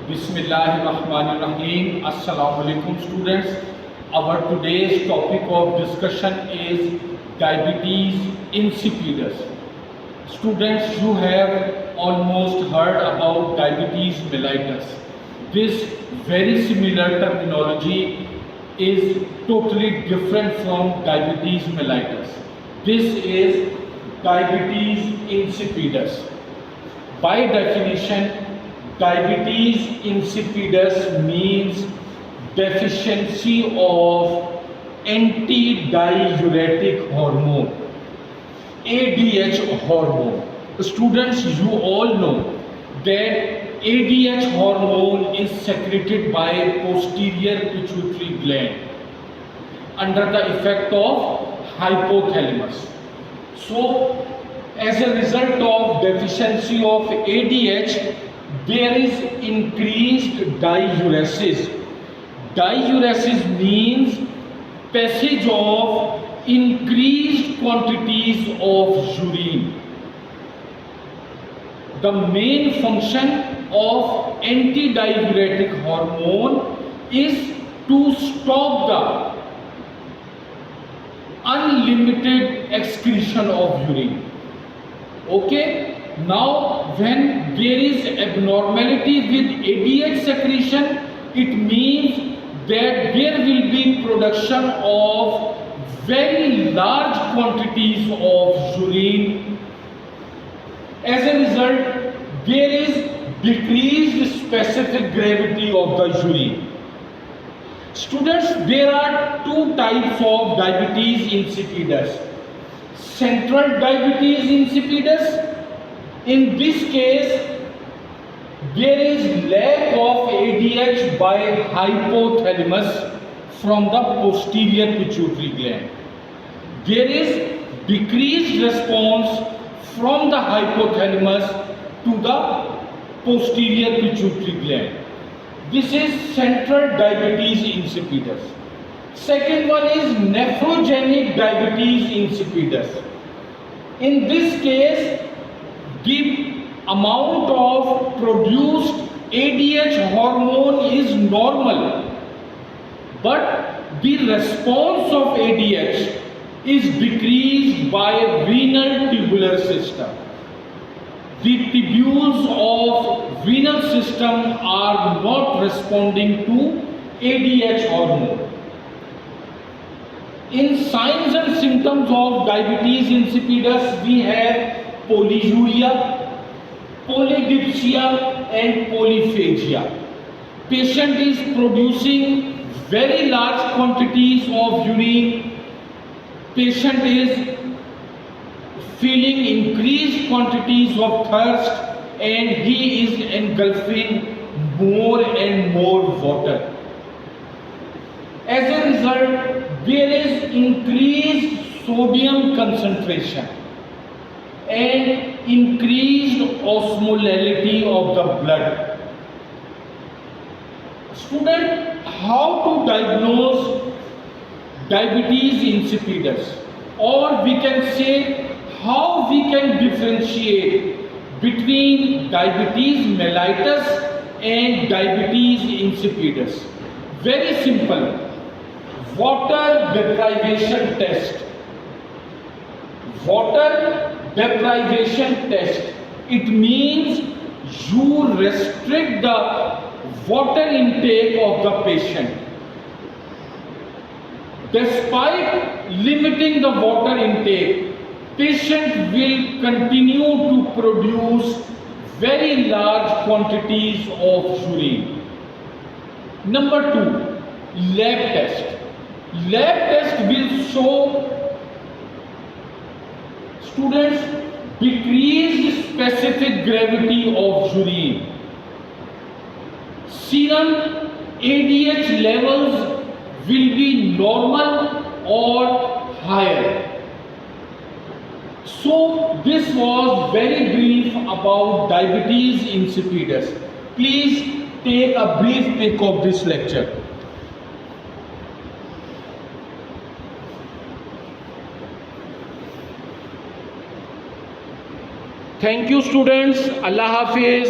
Bismillahirrahmanirrahim. Assalamu alaikum students. Our today's topic of discussion is diabetes insipidus. Students, you have almost heard about diabetes mellitus. This very similar terminology is totally different from diabetes mellitus. This is diabetes insipidus. By definition, diabetes insipidus means deficiency of antidiuretic hormone, ADH hormone. Students, you all know that ADH hormone is secreted by posterior pituitary gland under the effect of hypothalamus. So, as a result of deficiency of ADH, there is increased diuresis. Diuresis means passage of increased quantities of urine. The main function of antidiuretic hormone is to stop the unlimited excretion of urine. Okay, now when there is abnormality with ADH secretion, it means that there will be production of very large quantities of urine. As a result, there is decreased specific gravity of the urine. Students, there are two types of diabetes insipidus. Central diabetes insipidus. In this case, there is lack of ADH by hypothalamus from the posterior pituitary gland. There is decreased response from the hypothalamus to the posterior pituitary gland. This is central diabetes insipidus. Second one is nephrogenic diabetes insipidus. In this case, the amount of produced ADH hormone is normal, but the response of ADH is decreased by renal tubular system. The tubules of renal system are not responding to ADH hormone. In signs and symptoms of diabetes insipidus, we have polyuria, polydipsia and polyphagia. Patient is producing very large quantities of urine. Patient is feeling increased quantities of thirst and he is engulfing more and more water. As a result, there is increased sodium concentration and increased osmolality of the blood. Student, how to diagnose diabetes insipidus, or we can say how we can differentiate between diabetes mellitus and diabetes insipidus. Very simple. Water deprivation test. Water deprivation test. It means you restrict the water intake of the patient. Despite limiting the water intake, patient will continue to produce very large quantities of urine. Number 2, lab test. Lab test will show students decreased specific gravity of urine. Serum ADH levels will be normal or higher. So this was very brief about diabetes insipidus. Please take a brief pic of this lecture. Thank you students. Allah Hafiz.